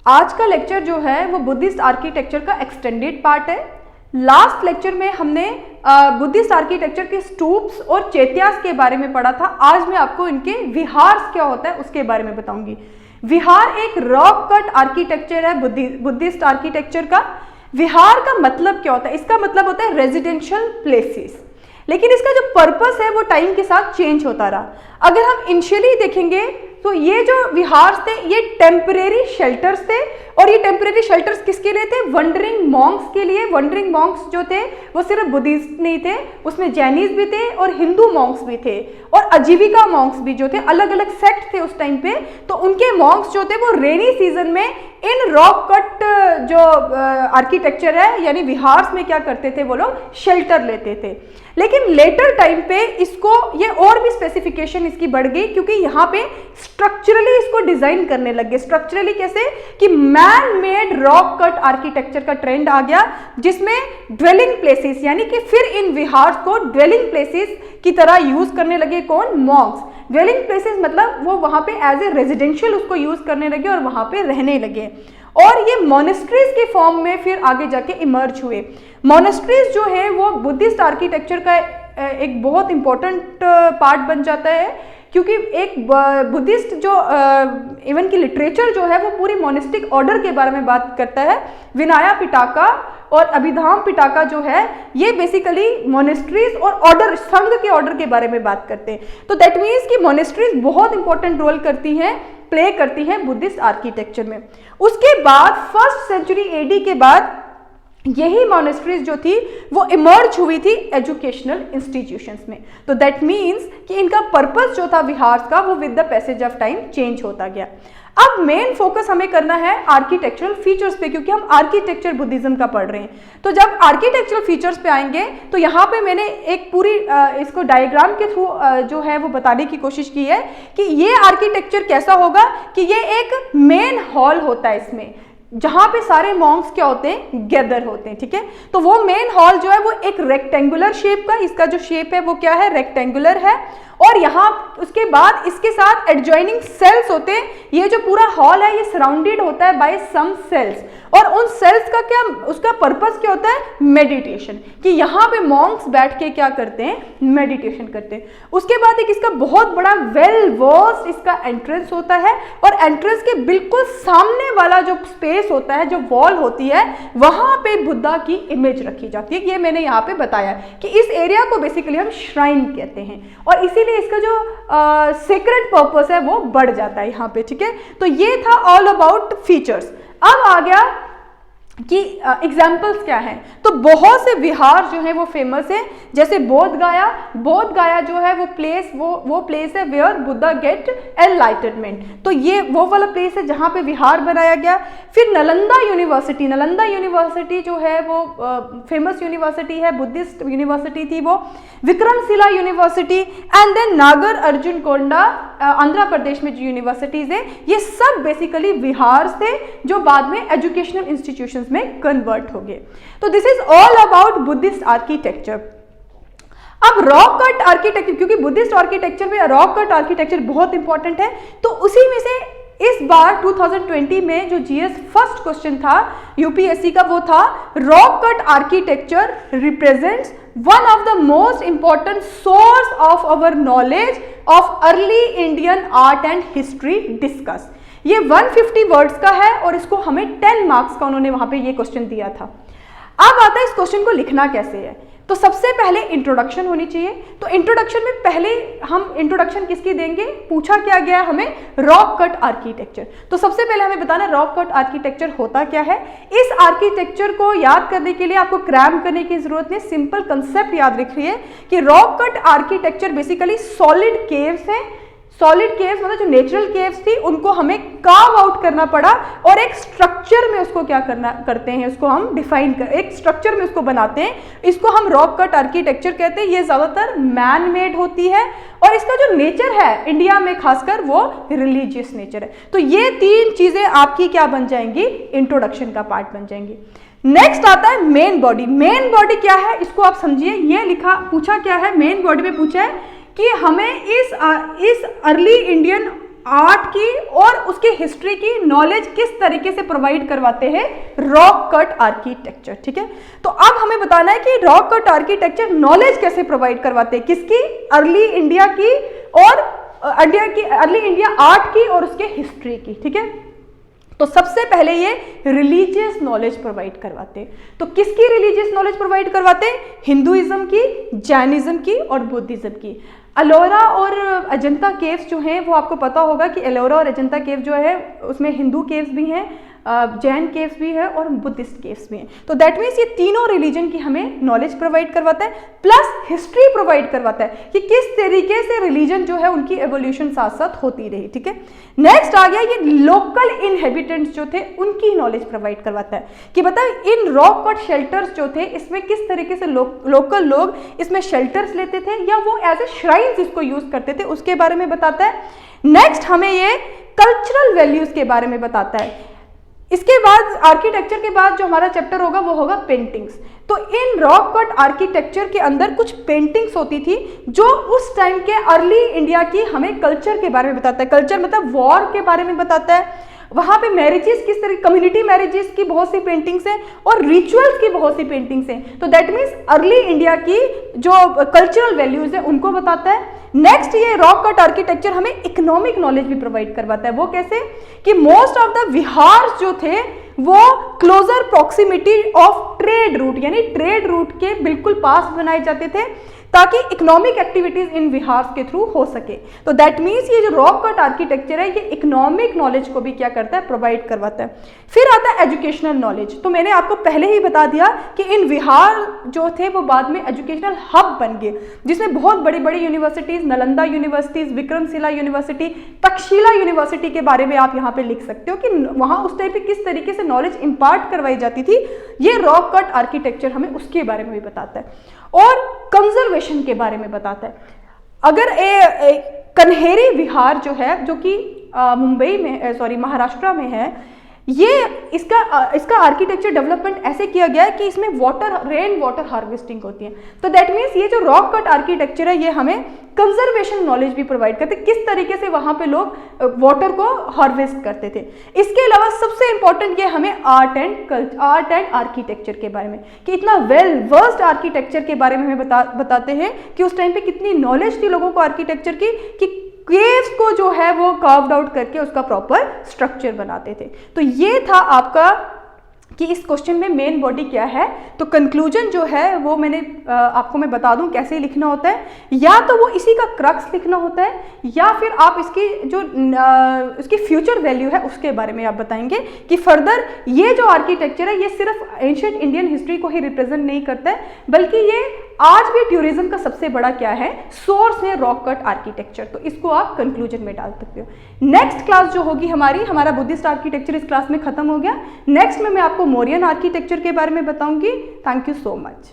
आज का लेक्चर जो है वो बुद्धिस्ट आर्किटेक्चर का एक्सटेंडेड पार्ट है। लास्ट लेक्चर में हमने बुद्धिस्ट आर्किटेक्चर के स्तूप्स और चैत्यास के बारे में पढ़ा था। आज मैं आपको इनके विहार क्या होता है उसके बारे में बताऊंगी। विहार एक रॉक कट आर्किटेक्चर है बुद्धिस्ट आर्किटेक्चर का। विहार का मतलब क्या होता है? इसका मतलब होता है रेजिडेंशियल प्लेसेस, लेकिन इसका जो पर्पस है वो टाइम के साथ चेंज होता रहा। अगर हम इनिशियली देखेंगे तो ये जो विहार थे ये टेम्परेरी शेल्टर्स थे, और ये टेम्परेरी शेल्टर्स किसके लिए थे? वंडरिंग मॉन्क्स के लिए। वंडरिंग मॉन्क्स जो थे वो सिर्फ बुद्धिस्ट नहीं थे, उसमें जैनीज भी थे और हिंदू मॉन्क्स भी थे और आजीविका मॉन्क्स भी जो थे, अलग अलग सेक्ट थे उस टाइम पे। तो उनके मॉन्क्स जो थे वो रेनी सीजन में इन रॉक कट जो आर्किटेक्चर है यानी विहार्स में क्या करते थे, वो लोग शेल्टर लेते थे। लेकिन लेटर टाइम पे इसको ये और भी स्पेसिफिकेशन इसकी बढ़ गई, क्योंकि यहाँ पे स्ट्रक्चरली इसको डिजाइन करने लगे। स्ट्रक्चरली कैसे कि man made rock cut architecture का ट्रेंड आ गया, जिसमें ड्वेलिंग प्लेसेस यानी कि फिर इन विहार्स को ड्वेलिंग प्लेसेस की तरह यूज करने लगे। कौन? मॉन्क्स। ड्वेलिंग प्लेसेस मतलब वो वहां पे एज ए रेजिडेंशियल उसको यूज करने लगे और वहां पे रहने लगे, और ये मोनेस्ट्रीज के फॉर्म में फिर आगे जाके इमर्ज हुए। मोनेस्ट्रीज जो है वो बुद्धिस्ट आर्किटेक्चर का एक बहुत इंपॉर्टेंट पार्ट बन जाता है, क्योंकि एक बुद्धिस्ट जो इवन की लिटरेचर जो है वो पूरी मोनेस्टिक ऑर्डर के बारे में बात करता है। विनाया पिटाका और अभिधाम पिटाका जो है ये बेसिकली मोनेस्ट्रीज और ऑर्डर, संघ के ऑर्डर के बारे में बात करते हैं। तो दैट मीन्स कि मोनेस्ट्रीज बहुत इंपॉर्टेंट रोल करती हैं, प्ले करती हैं बुद्धिस्ट आर्किटेक्चर में। उसके बाद फर्स्ट सेंचुरी एडी के बाद यही मॉनेस्ट्रीज जो थी वो इमर्ज हुई थी एजुकेशनल इंस्टीट्यूशंस में। तो दैट मीन्स कि इनका पर्पस जो था विहार्स का वो with the passage of time change होता गया। अब मेन फोकस हमें करना है आर्किटेक्चरल फीचर्स पे, क्योंकि हम आर्किटेक्चर बुद्धिज्म का पढ़ रहे हैं। तो जब आर्किटेक्चरल फीचर्स पे आएंगे तो यहाँ पे मैंने एक पूरी इसको डायग्राम के थ्रू जो है वो बताने की कोशिश की है कि ये आर्किटेक्चर कैसा होगा कि ये एक मेन हॉल होता है इसमें, जहां पे सारे मॉन्क्स क्या होते हैं? गैदर होते हैं। ठीक है, तो वो मेन हॉल जो है वो एक रेक्टेंगुलर शेप का, इसका जो शेप है वो क्या है? रेक्टेंगुलर है। और यहाँ उसके बाद इसके साथ एडजॉइनिंग सेल्स होते हैं। ये जो पूरा हॉल है ये सराउंडेड होता है बाय सम सेल्स, और उन सेल्स का क्या, उसका पर्पस क्या होता है? मेडिटेशन, कि यहाँ पे मॉन्क्स बैठ के क्या करते हैं? मेडिटेशन करते हैं। उसके बाद एक इसका बहुत बड़ा वेल वर्स्ड इसका एंट्रेंस होता है, और एंट्रेंस के बिल्कुल सामने वाला जो स्पेस होता है, जो वॉल होती है, वहां पे बुद्धा की इमेज रखी जाती है। ये मैंने यहाँ पे बताया कि इस एरिया को बेसिकली हम श्राइन कहते हैं, और इसीलिए इसका जो सेक्रेड पर्पस है वो बढ़ जाता है यहाँ पे। ठीक है, तो ये था ऑल अबाउट फीचर्स। अब आ गया कि एग्जाम्पल्स क्या हैं। तो बहुत से विहार जो है वो फेमस है, जैसे बोध गया। बोध गया जो है वो प्लेस है वेयर बुद्धा गेट एनलाइटनमेंट। तो ये वो वाला प्लेस है जहाँ पे विहार बनाया गया। फिर नालंदा यूनिवर्सिटी, नालंदा यूनिवर्सिटी जो है वो फेमस यूनिवर्सिटी है, बुद्धिस्ट यूनिवर्सिटी थी वो। विक्रमशिला यूनिवर्सिटी एंड देन नागर अर्जुन कोंडा आंध्र प्रदेश में जो यूनिवर्सिटीज है, ये सब बेसिकली विहार थे जो बाद में एजुकेशनल इंस्टीट्यूशंस में कन्वर्ट हो गए। तो this is all about Buddhist architecture. अब रॉक कट आर्किटेक्चर, क्योंकि बुद्धिस्ट आर्किटेक्चर में रॉक कट आर्किटेक्चर बहुत इंपॉर्टेंट है, तो उसी में से इस बार 2020 में जो जीएस फर्स्ट क्वेश्चन था यूपीएससी का वो था rock cut architecture represents one of the most important source of our knowledge of early Indian art and history discuss. ये 150 वर्ड्स का है और इसको हमें 10 मार्क्स का उन्होंने वहां पे ये क्वेश्चन दिया था। अब आता है इस क्वेश्चन को लिखना कैसे है। तो सबसे पहले इंट्रोडक्शन होनी चाहिए। तो इंट्रोडक्शन में पहले हम इंट्रोडक्शन किसकी देंगे? पूछा क्या गया हमें? Rock cut architecture. तो सबसे पहले हमें बताना रॉक कट आर्किटेक्चर होता क्या है। इस आर्किटेक्चर को याद करने के लिए आपको क्रैम करने की जरूरत नहीं, सिंपल कंसेप्ट याद रखिए कि rock cut architecture basically solid caves है। सॉलिड केव्स मतलब जो नेचुरल केव्स थी उनको हमें कार्व आउट करना पड़ा, और एक स्ट्रक्चर में उसको क्या करते हैं, उसको हम डिफाइन एक स्ट्रक्चर में उसको बनाते हैं। इसको हम रॉक कट आर्किटेक्चर कहते हैं। ये ज्यादातर मैन मेड होती है, और इसका जो नेचर है इंडिया में खासकर वो रिलीजियस नेचर है। तो ये 3 चीजें आपकी क्या बन जाएंगी? इंट्रोडक्शन का पार्ट बन जाएंगी। नेक्स्ट आता है मेन बॉडी। मेन बॉडी क्या है इसको आप समझिए। ये लिखा पूछा क्या है मेन बॉडी में पूछा है कि हमें इस अर्ली इंडियन आर्ट की और उसकी हिस्ट्री की नॉलेज किस तरीके से प्रोवाइड करवाते हैं, रॉक कट आर्किटेक्चर। ठीक है, तो अब हमें बताना है कि रॉक कट आर्किटेक्चर नॉलेज कैसे प्रोवाइड करवाते हैं, किसकी, अर्ली इंडिया की और अर्ली इंडिया आर्ट की और उसके हिस्ट्री की। ठीक है, तो सबसे पहले ये रिलीजियस नॉलेज प्रोवाइड करवाते हैं। तो किसकी रिलीजियस नॉलेज प्रोवाइड करवाते हैं, हिंदुइज्म की, जैनिज्म की और बुद्धिज्म की। एलोरा और अजंता केव्स जो हैं वो आपको पता होगा कि एलोरा और अजंता केव जो है उसमें हिंदू केव्स भी हैं, जैन केव्स भी है और बुद्धिस्ट केव्स भी हैं। तो दैट मीन्स ये तीनों रिलीजन की हमें नॉलेज प्रोवाइड करवाता है, प्लस हिस्ट्री प्रोवाइड करवाता है कि किस तरीके से रिलीजन जो है उनकी एवोल्यूशन साथ साथ होती रही। ठीक है, नेक्स्ट आ गया ये लोकल इनहेबिटेंट्स जो थे उनकी नॉलेज प्रोवाइड करवाता है कि बताओ इन रॉक कट शेल्टर्स जो थे इसमें किस तरीके से लोकल लोग इसमें शेल्टर्स लेते थे या वो एज ए श्राइन्स इसको यूज करते थे, उसके बारे में बताता है। नेक्स्ट हमें ये कल्चरल वैल्यूज के बारे में बताता है। इसके बाद आर्किटेक्चर के बाद जो हमारा चैप्टर होगा वो होगा पेंटिंग्स। तो इन रॉक कट आर्किटेक्चर के अंदर कुछ पेंटिंग्स होती थी जो उस टाइम के अर्ली इंडिया की हमें कल्चर के बारे में बताता है। कल्चर मतलब वॉर के बारे में बताता है, वहाँ पे मैरिजेस किस तरह, कम्युनिटी मैरिजेस की बहुत सी पेंटिंग्स हैं और रिचुअल्स की बहुत सी पेंटिंग्स हैं। तो दैट मीन्स अर्ली इंडिया की जो कल्चरल वैल्यूज है उनको बताता है। नेक्स्ट ये रॉक कट आर्किटेक्चर हमें इकोनॉमिक नॉलेज भी प्रोवाइड करवाता है। वो कैसे कि मोस्ट ऑफ द विहार जो थे वो closer proximity of trade route यानी ट्रेड रूट के बिल्कुल पास बनाए जाते थे ताकि इकोनॉमिक एक्टिविटीज इन विहार के थ्रू हो सके। तो दैट मीन्स ये जो रॉक कट आर्किटेक्चर है ये इकोनॉमिक नॉलेज को भी क्या करता है, प्रोवाइड करवाता है। फिर आता है एजुकेशनल नॉलेज। तो मैंने आपको पहले ही बता दिया कि इन विहार जो थे वो बाद में एजुकेशनल हब बन गए जिसमें बहुत बड़ी बड़ी universities, Nalanda universities, Vikramshila university, Takshashila university के बारे में आप यहाँ पे लिख सकते हो कि वहाँ उस टाइम पे किस तरीके से नॉलेज इम्पार्ट करवाई जाती थी। ये रॉक कट आर्किटेक्चर हमें उसके बारे में भी बताता है और कंजर्वेशन के बारे में बताता है। अगर कन्हेरी विहार जो है जो कि मुंबई में महाराष्ट्र में है, ये इसका आर्किटेक्चर डेवलपमेंट ऐसे किया गया है कि इसमें रेन वाटर हार्वेस्टिंग होती है। तो दैट मीन्स ये जो रॉक कट आर्किटेक्चर है ये हमें कंजर्वेशन नॉलेज भी प्रोवाइड करते हैं, किस तरीके से वहां पे लोग वाटर को हार्वेस्ट करते थे। इसके अलावा सबसे इंपॉर्टेंट ये हमें आर्ट एंड आर्किटेक्चर के बारे में कि इतना वेल वर्स्ड आर्किटेक्चर के बारे में हमें बताते हैं कि उस टाइम पे कितनी नॉलेज थी लोगों को आर्किटेक्चर की कि केव्स को जो है वो कार्व्ड आउट करके उसका प्रॉपर स्ट्रक्चर बनाते थे। तो ये था आपका कि इस क्वेश्चन में मेन बॉडी क्या है। तो कंक्लूजन जो है वो मैंने आपको मैं बता दूं कैसे लिखना होता है, या तो वो इसी का क्रक्स लिखना होता है या फिर आप इसकी जो इसकी फ्यूचर वैल्यू है उसके बारे में आप बताएंगे कि फर्दर ये जो आर्किटेक्चर है ये सिर्फ एंशिएंट इंडियन हिस्ट्री को ही रिप्रेजेंट नहीं करता है बल्कि ये आज भी टूरिज्म का सबसे बड़ा क्या है, सोर्स है रॉक कट आर्किटेक्चर। तो इसको आप कंक्लूजन में डाल सकते हो। नेक्स्ट क्लास जो होगी हमारा बुद्धिस्ट आर्किटेक्चर इस क्लास में खत्म हो गया। नेक्स्ट में मैं आपको मौर्यन आर्किटेक्चर के बारे में बताऊंगी। Thank you so much.